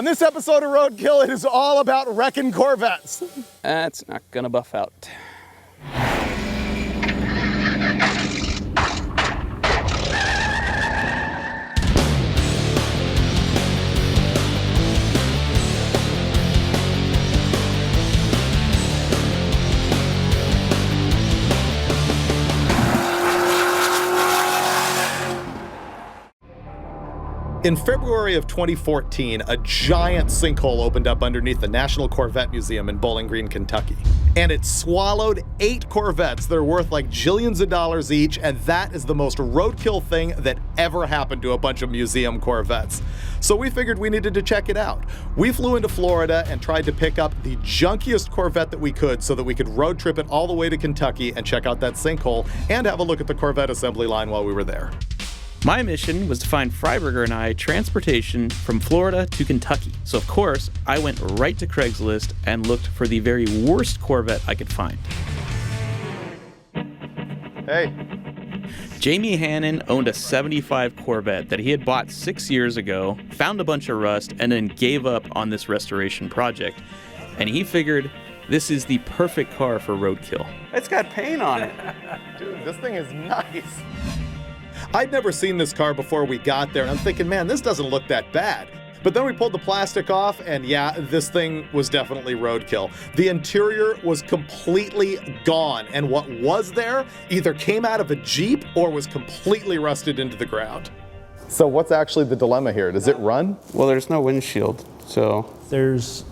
On this episode of Roadkill, it is all about wrecking Corvettes. That's not gonna buff out. In February of 2014, a giant sinkhole opened up underneath the National Corvette Museum in Bowling Green, Kentucky. And it swallowed 8 Corvettes that are worth like jillions of dollars each, and that is the most roadkill thing that ever happened to a bunch of museum Corvettes. So we figured we needed to check it out. We flew into Florida and tried to pick up the junkiest Corvette that we could so that we could road trip it all the way to Kentucky and check out that sinkhole and have a look at the Corvette assembly line while we were there. My mission was to find Freiberger and I transportation from Florida to Kentucky. So of course, I went right to Craigslist and looked for the very worst Corvette I could find. Hey. Jamie Hannon owned a 75 Corvette that he had bought 6 years ago, found a bunch of rust, and then gave up on this restoration project. And he figured this is the perfect car for roadkill. It's got paint on it. Dude, this thing is nice. I'd never seen this car before we got there, and I'm thinking, man, this doesn't look that bad. But then we pulled the plastic off, and yeah, this thing was definitely roadkill. The interior was completely gone, and what was there either came out of a Jeep or was completely rusted into the ground. So what's actually the dilemma here? Does it run? Well, there's no windshield, so. There's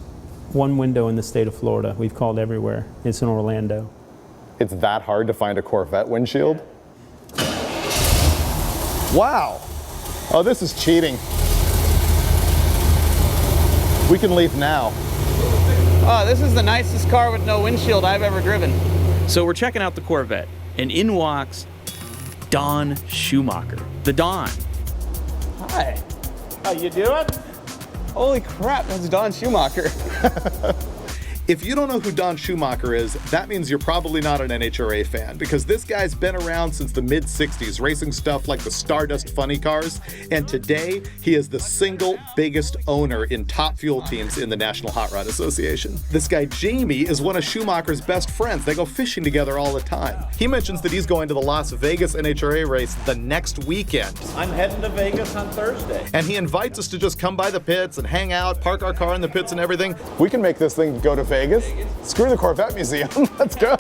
one window in the state of Florida. We've called everywhere. It's in Orlando. It's that hard to find a Corvette windshield? Wow. Oh, this is cheating. We can leave now. Oh, this is the nicest car with no windshield I've ever driven. So we're checking out the Corvette, and in walks Don Schumacher, the Don. Hi. How you doing? Holy crap, that's Don Schumacher. If you don't know who Don Schumacher is, that means you're probably not an NHRA fan, because this guy's been around since the mid-60s, racing stuff like the Stardust funny cars, and today he is the single biggest owner in top fuel teams in the National Hot Rod Association. This guy Jamie is one of Schumacher's best friends. They go fishing together all the time. He mentions that he's going to the Las Vegas NHRA race the next weekend. I'm heading to Vegas on Thursday. And he invites us to just come by the pits and hang out, park our car in the pits and everything. We can make this thing go to Vegas. Screw the Corvette Museum. Let's go.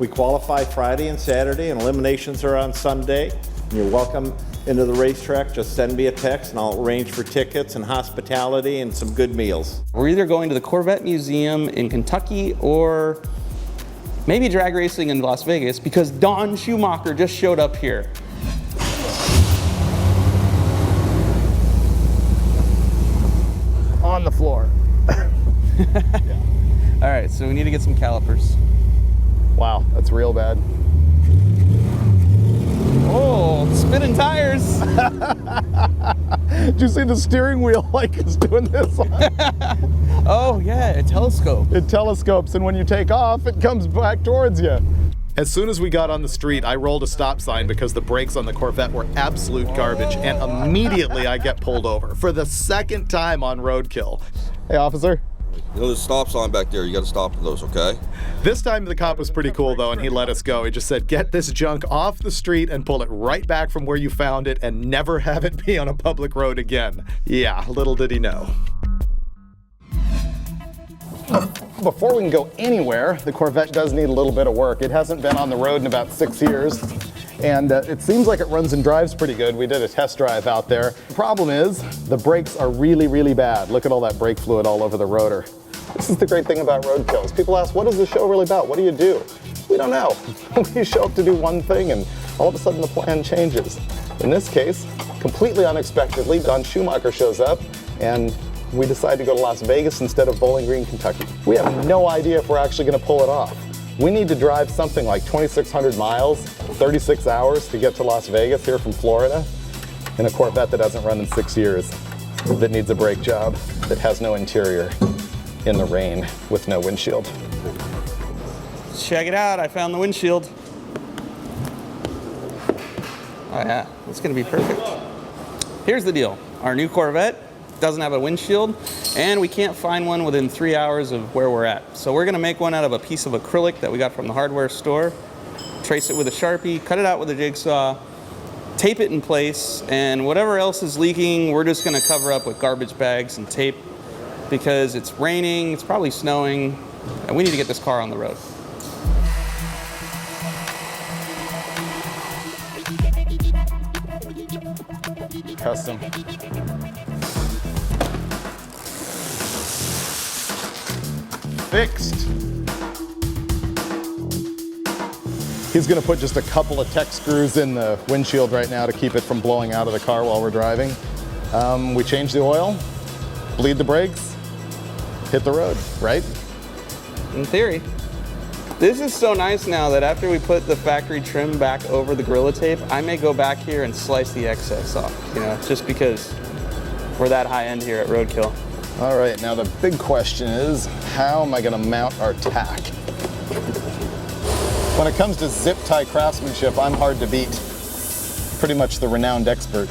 We qualify Friday and Saturday, and eliminations are on Sunday. You're welcome into the racetrack. Just send me a text, and I'll arrange for tickets and hospitality and some good meals. We're either going to the Corvette Museum in Kentucky or maybe drag racing in Las Vegas because Don Schumacher just showed up here. On the floor. Yeah. All right, so we need to get some calipers. Wow, that's real bad. Oh, spinning tires. Did you see the steering wheel like it's doing this? Oh yeah, a telescope. It telescopes, and when you take off, it comes back towards you. As soon as we got on the street, I rolled a stop sign because the brakes on the Corvette were absolute garbage, and immediately I get pulled over for the second time on Roadkill. Hey, officer. You know, there's a stop sign back there. You got to stop at those, okay? This time the cop was pretty cool, though, and he let us go. He just said, get this junk off the street and pull it right back from where you found it and never have it be on a public road again. Yeah, little did he know. Before we can go anywhere, the Corvette does need a little bit of work. It hasn't been on the road in about 6 years, and it seems like it runs and drives pretty good. We did a test drive out there. The problem is, the brakes are really, really bad. Look at all that brake fluid all over the rotor. This is the great thing about Roadkills. People ask, what is the show really about? What do you do? We don't know. We show up to do one thing, and all of a sudden the plan changes. In this case, completely unexpectedly, Don Schumacher shows up, and we decide to go to Las Vegas instead of Bowling Green, Kentucky. We have no idea if we're actually going to pull it off. We need to drive something like 2,600 miles, 36 hours to get to Las Vegas here from Florida in a Corvette that hasn't run in 6 years, that needs a brake job, that has no interior, in the rain with no windshield. Check it out, I found the windshield. Oh yeah, it's gonna be perfect. Here's the deal. Our new Corvette doesn't have a windshield, and we can't find one within 3 hours of where we're at. So we're gonna make one out of a piece of acrylic that we got from the hardware store, trace it with a Sharpie, cut it out with a jigsaw, tape it in place, and whatever else is leaking, we're just gonna cover up with garbage bags and tape because it's raining, it's probably snowing, and we need to get this car on the road. Custom. Fixed. He's gonna put just a couple of tech screws in the windshield right now to keep it from blowing out of the car while we're driving. We change the oil, bleed the brakes, hit the road, right? In theory. This is so nice now that after we put the factory trim back over the Gorilla Tape, I may go back here and slice the excess off, you know, just because we're that high end here at Roadkill. All right, now the big question is, how am I gonna mount our tack? When it comes to zip tie craftsmanship, I'm hard to beat. Pretty much the renowned expert.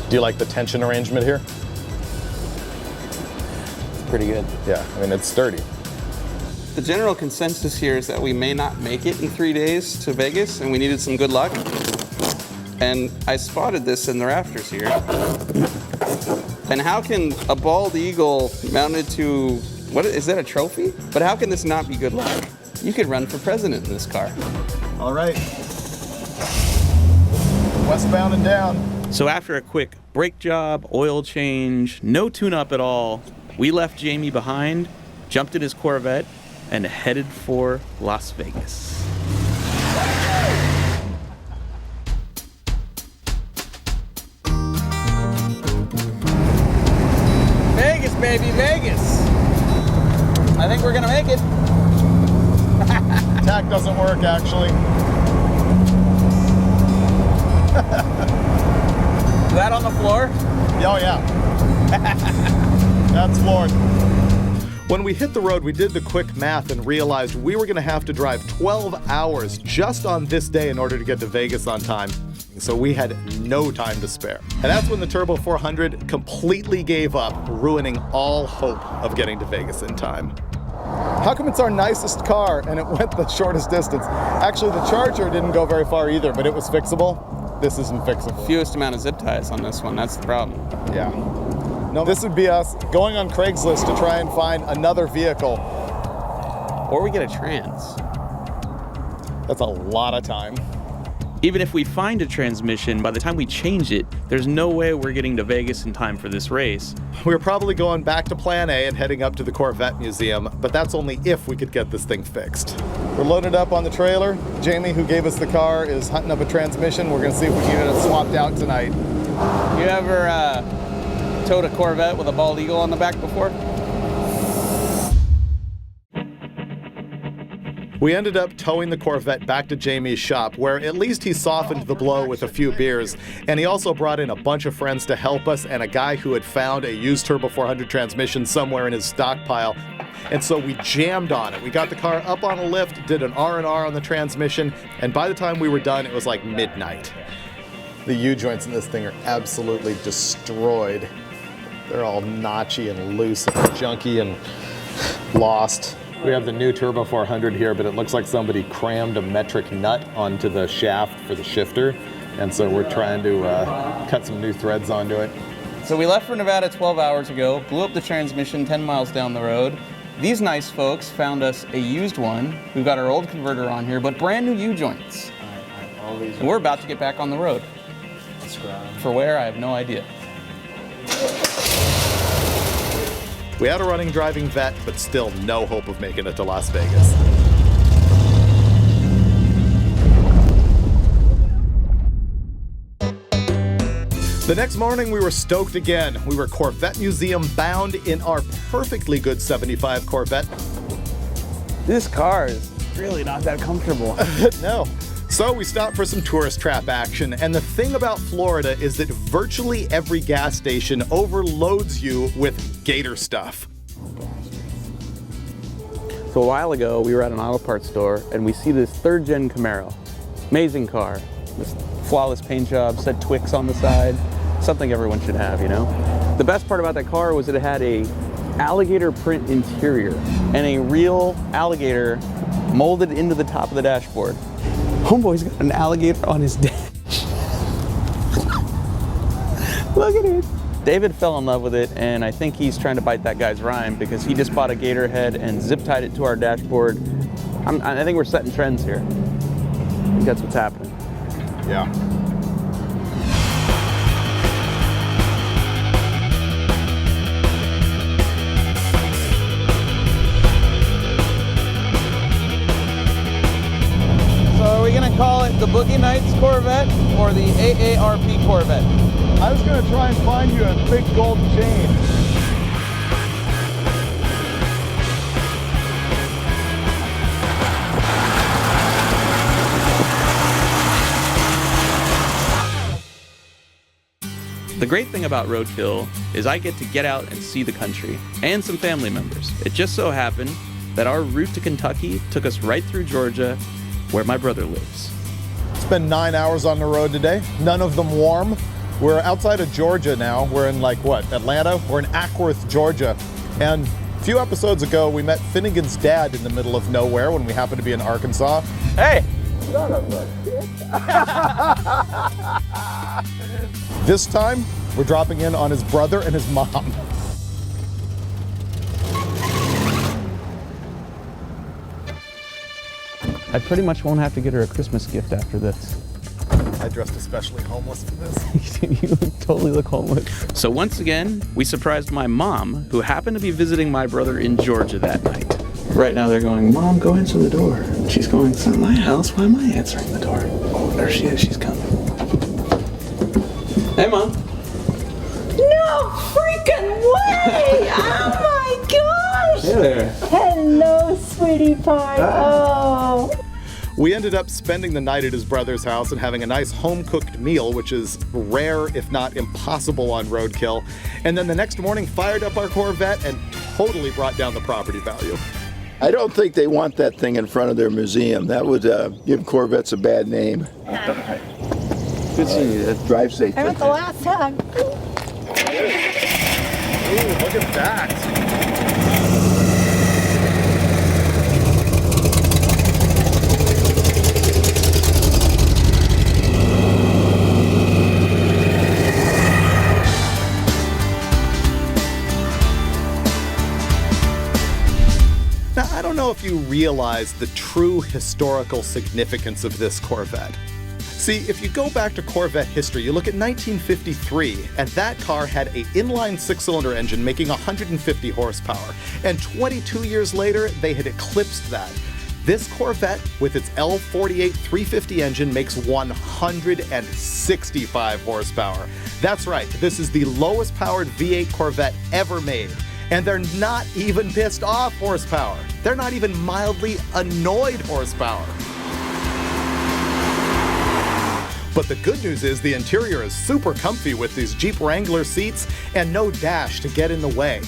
Do you like the tension arrangement here? It's pretty good. Yeah, I mean, it's sturdy. The general consensus here is that we may not make it in 3 days to Vegas, and we needed some good luck. And I spotted this in the rafters here. And how can a bald eagle mounted to, what is that, a trophy? But how can this not be good luck? You could run for president in this car. All right. Westbound and down. So after a quick brake job, oil change, no tune-up at all, we left Jamie behind, jumped in his Corvette, and headed for Las Vegas. Vegas, baby, Vegas. I think we're gonna make it. Tack doesn't work, actually. Is that on the floor? Oh, yeah. That's floored. When we hit the road, we did the quick math and realized we were going to have to drive 12 hours just on this day in order to get to Vegas on time. So we had no time to spare. And that's when the Turbo 400 completely gave up, ruining all hope of getting to Vegas in time. How come it's our nicest car and it went the shortest distance? Actually, the Charger didn't go very far either, but it was fixable. This isn't fixable. Fewest amount of zip ties on this one, that's the problem. Yeah. No, this would be us going on Craigslist to try and find another vehicle. Or we get a trans. That's a lot of time. Even if we find a transmission, by the time we change it, there's no way we're getting to Vegas in time for this race. We're probably going back to Plan A and heading up to the Corvette Museum, but that's only if we could get this thing fixed. We're loaded up on the trailer. Jamie, who gave us the car, is hunting up a transmission. We're gonna see if we can get it swapped out tonight. You ever towed a Corvette with a bald eagle on the back before? We ended up towing the Corvette back to Jamie's shop, where at least he softened the blow with a few beers, and he also brought in a bunch of friends to help us and a guy who had found a used Turbo 400 transmission somewhere in his stockpile. And so we jammed on it. We got the car up on a lift, did an R&R on the transmission, and by the time we were done, it was like midnight. The U-joints in this thing are absolutely destroyed. They're all notchy and loose and junky and lost. We have the new Turbo 400 here, but it looks like somebody crammed a metric nut onto the shaft for the shifter. And so we're trying to cut some new threads onto it. So we left for Nevada 12 hours ago, blew up the transmission 10 miles down the road. These nice folks found us a used one. We've got our old converter on here, but brand new U-joints. And we're about to get back on the road. For where, I have no idea. We had a running driving vet, but still no hope of making it to Las Vegas. The next morning, we were stoked again. We were Corvette Museum bound in our perfectly good 75 Corvette. This car is really not that comfortable. No. So we stopped for some tourist trap action, and the thing about Florida is that virtually every gas station overloads you with gator stuff. So a while ago, we were at an auto parts store, and we see this third-gen Camaro. Amazing car. This flawless paint job, said Twix on the side. Something everyone should have, you know? The best part about that car was that it had a alligator print interior and a real alligator molded into the top of the dashboard. Homeboy's got an alligator on his dash. Look at it. David fell in love with it, and I think he's trying to bite that guy's rhyme because he just bought a gator head and zip tied it to our dashboard. I think we're setting trends here. I think that's what's happening. Yeah. So are we gonna call it the Boogie Nights Corvette or the AARP Corvette? I was going to try and find you a big gold chain. The great thing about Roadkill is I get to get out and see the country and some family members. It just so happened that our route to Kentucky took us right through Georgia, where my brother lives. It's been 9 hours on the road today, none of them warm. We're outside of Georgia now. We're in Atlanta? We're in Ackworth, Georgia. And a few episodes ago, we met Finnegan's dad in the middle of nowhere when we happened to be in Arkansas. Hey! This time, we're dropping in on his brother and his mom. I pretty much won't have to get her a Christmas gift after this. I dressed especially homeless for this. You totally look homeless. So once again, we surprised my mom, who happened to be visiting my brother in Georgia that night. Right now they're going, Mom, go answer the door. And she's going, it's not my house, why am I answering the door? Oh, there she is, she's coming. Hey, Mom. No freaking way! Oh my gosh! Hey there. Hello, sweetie pie. Oh. We ended up spending the night at his brother's house and having a nice home-cooked meal, which is rare, if not impossible, on Roadkill. And then the next morning fired up our Corvette and totally brought down the property value. I don't think they want that thing in front of their museum. That would give Corvettes a bad name. Good seeing you, Dad. Drive safe. I went the last hug. Ooh, look at that. Now, I don't know if you realize the true historical significance of this Corvette. See, if you go back to Corvette history, you look at 1953, and that car had an inline six-cylinder engine making 150 horsepower. And 22 years later, they had eclipsed that. This Corvette, with its L48 350 engine, makes 165 horsepower. That's right, this is the lowest powered V8 Corvette ever made. And they're not even pissed off horsepower. They're not even mildly annoyed horsepower. But the good news is the interior is super comfy with these Jeep Wrangler seats and no dash to get in the way.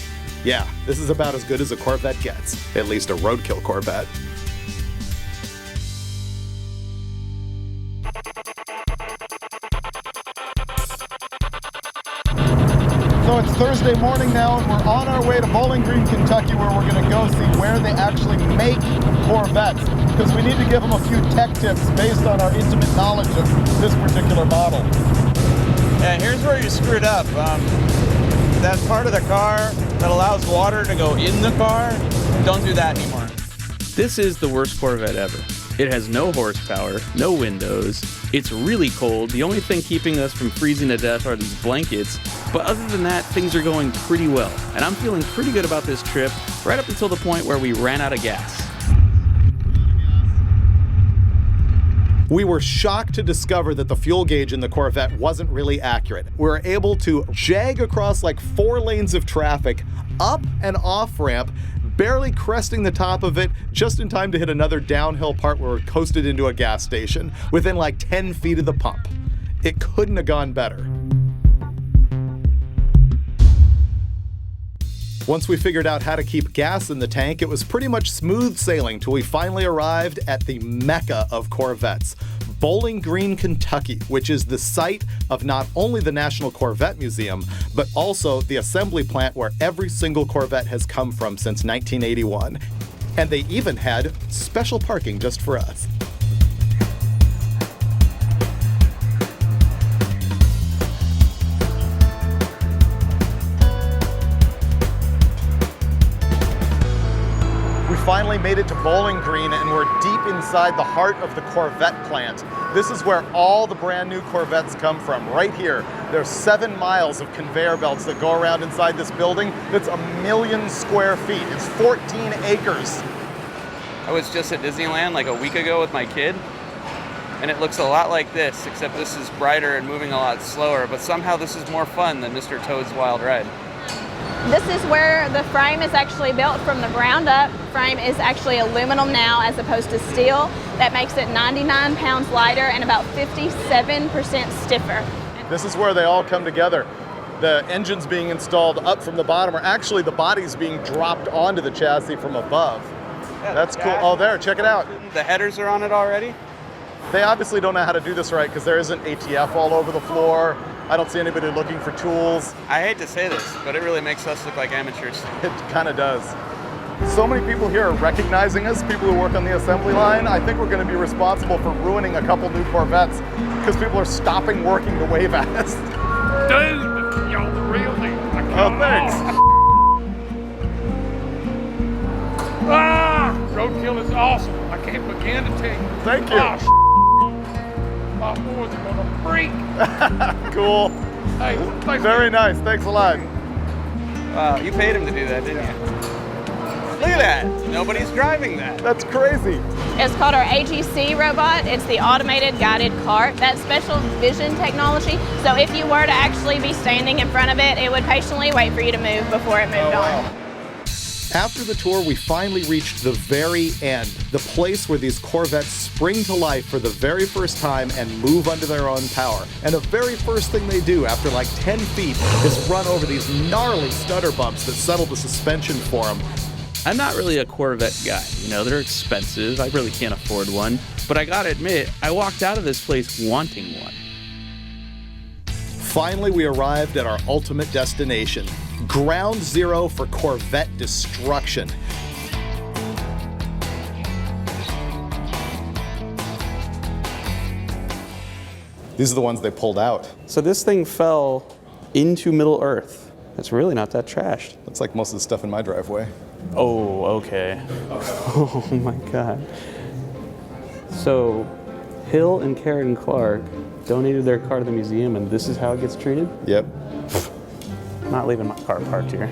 Yeah, this is about as good as a Corvette gets, at least a Roadkill Corvette. So it's Thursday morning now, and we're on our way to Bowling Green, Kentucky, where we're going to go see where they actually make Corvettes, because we need to give them a few tech tips based on our intimate knowledge of this particular model. Yeah, here's where you screwed up. That part of the car that allows water to go in the car, don't do that anymore. This is the worst Corvette ever. It has no horsepower, no windows. It's really cold. The only thing keeping us from freezing to death are these blankets. But other than that, things are going pretty well. And I'm feeling pretty good about this trip, right up until the point where we ran out of gas. We were shocked to discover that the fuel gauge in the Corvette wasn't really accurate. We were able to jag across like 4 lanes of traffic, up and off ramp, barely cresting the top of it, just in time to hit another downhill part where we coasted into a gas station, within like 10 feet of the pump. It couldn't have gone better. Once we figured out how to keep gas in the tank, it was pretty much smooth sailing till we finally arrived at the mecca of Corvettes, Bowling Green, Kentucky, which is the site of not only the National Corvette Museum, but also the assembly plant where every single Corvette has come from since 1981. And they even had special parking just for us. We finally made it to Bowling Green, and we're deep inside the heart of the Corvette plant. This is where all the brand new Corvettes come from, right here. There's 7 miles of conveyor belts that go around inside this building. That's 1 million square feet. It's 14 acres. I was just at Disneyland like a week ago with my kid, and it looks a lot like this, except this is brighter and moving a lot slower, but somehow this is more fun than Mr. Toad's Wild Ride. This is where the frame is actually built from the ground up. Frame is actually aluminum now as opposed to steel. That makes it 99 pounds lighter and about 57% stiffer. This is where they all come together. The engines being installed up from the bottom, or actually the bodies being dropped onto the chassis from above. Yeah, that's cool. Oh, there, check it out. The headers are on it already? They obviously don't know how to do this right because there isn't ATF all over the floor. I don't see anybody looking for tools. I hate to say this, but it really makes us look like amateurs. It kind of does. So many people here are recognizing us, people who work on the assembly line. I think we're going to be responsible for ruining a couple new Corvettes because people are stopping working to wave at us. Dude, y'all the real deal. Oh, thanks. Roadkill is awesome. I can't begin to tell you. Thank you. My boys are gonna freak. Cool. Hey, thanks. Very nice. Thanks a lot. Wow, you paid him to do that, didn't you? Look at that. Nobody's driving that. That's crazy. It's called our AGC robot. It's the automated guided cart. That's special vision technology. So if you were to actually be standing in front of it, it would patiently wait for you to move before it moved on. After the tour, we finally reached the very end, the place where these Corvettes spring to life for the very first time and move under their own power. And the very first thing they do after like 10 feet is run over these gnarly stutter bumps that settle the suspension for them. I'm not really a Corvette guy. You know, they're expensive. I really can't afford one. But I gotta admit, I walked out of this place wanting one. Finally, we arrived at our ultimate destination, ground zero for Corvette destruction. These are the ones they pulled out. So this thing fell into Middle Earth. It's really not that trashed. Looks like most of the stuff in my driveway. Oh, okay. Oh my God. So Hill and Karen Clark donated their car to the museum, and this is how it gets treated? Yep. I'm not leaving my car parked here.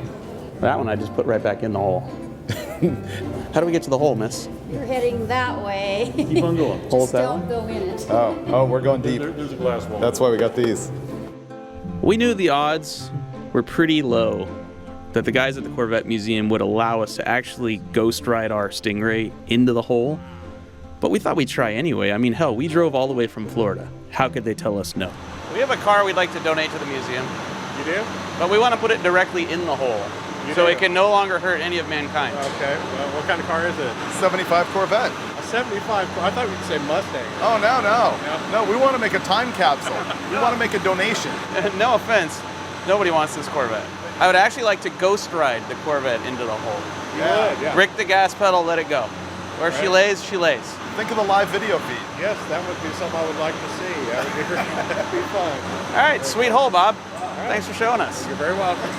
That one I just put right back in the hole. How do we get to the hole, miss? You're heading that way. Keep on going. Hole's that Don't one? go in it. Oh, we're going deep. There's a glass wall. That's why we got these. We knew the odds were pretty low that the guys at the Corvette Museum would allow us to actually ghost ride our Stingray into the hole. But we thought we'd try anyway. I mean, hell, we drove all the way from Florida. How could they tell us no? We have a car we'd like to donate to the museum, You do? but we want to put it directly in the hole, so it can no longer hurt any of mankind. Okay. Well, what kind of car is it? 75 Corvette. A 75. I thought we'd say Mustang. Oh, no. Yeah. No, we want to make a time capsule. We want to make a donation. No offense, nobody wants this Corvette. I would actually like to ghost ride the Corvette into the hole. You would, yeah. Rick the gas pedal, let it go. Where she lays, she lays. Think of the live video feed. Yes, that would be something I would like to see. That'd be fun. All right, sweet hole, Bob. Thanks for showing us. You're very welcome.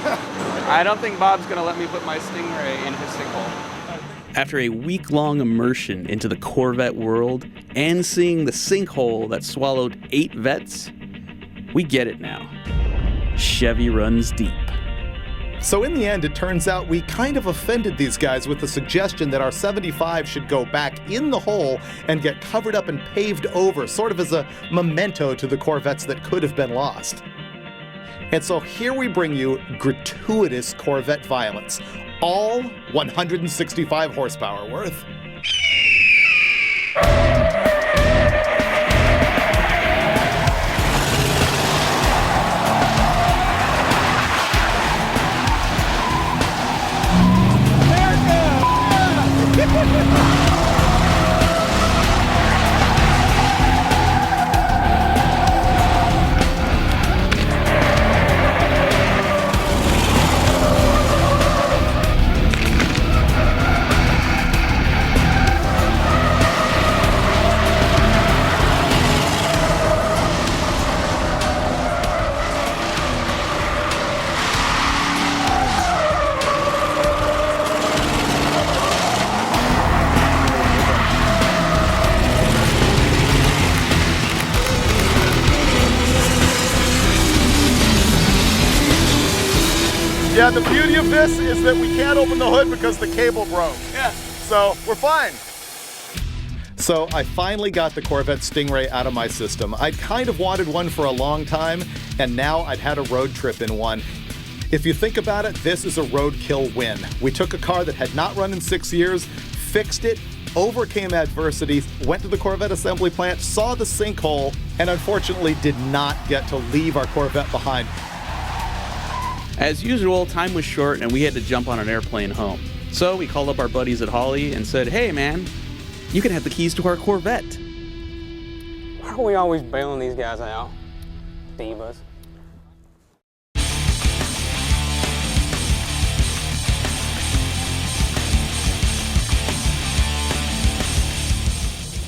I don't think Bob's going to let me put my Stingray in his sinkhole. After a week-long immersion into the Corvette world and seeing the sinkhole that swallowed 8 vets, we get it now. Chevy runs deep. So in the end, it turns out we kind of offended these guys with the suggestion that our 75 should go back in the hole and get covered up and paved over, sort of as a memento to the Corvettes that could have been lost. And so here we bring you gratuitous Corvette violence, all 165 horsepower worth. Yeah, the beauty of this is that we can't open the hood because the cable broke. Yeah. So we're fine. So I finally got the Corvette Stingray out of my system. I'd kind of wanted one for a long time, and now I'd had a road trip in one. If you think about it, this is a roadkill win. We took a car that had not run in 6 years, fixed it, overcame adversity, went to the Corvette assembly plant, saw the sinkhole, and unfortunately did not get to leave our Corvette behind. As usual, time was short and we had to jump on an airplane home. So we called up our buddies at Holly and said, hey man, you can have the keys to our Corvette. Why are we always bailing these guys out? Divas.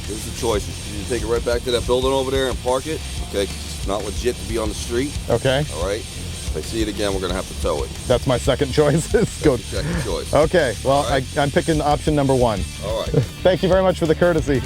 Here's the choice. You can take it right back to that building over there and park it, okay? 'Cause it's not legit to be on the street. Okay. All right. If I see it again, we're gonna have to tow it. That's my second choice. Go. Second choice. Okay, well, All right. I'm picking option number 1. All right. Thank you very much for the courtesy.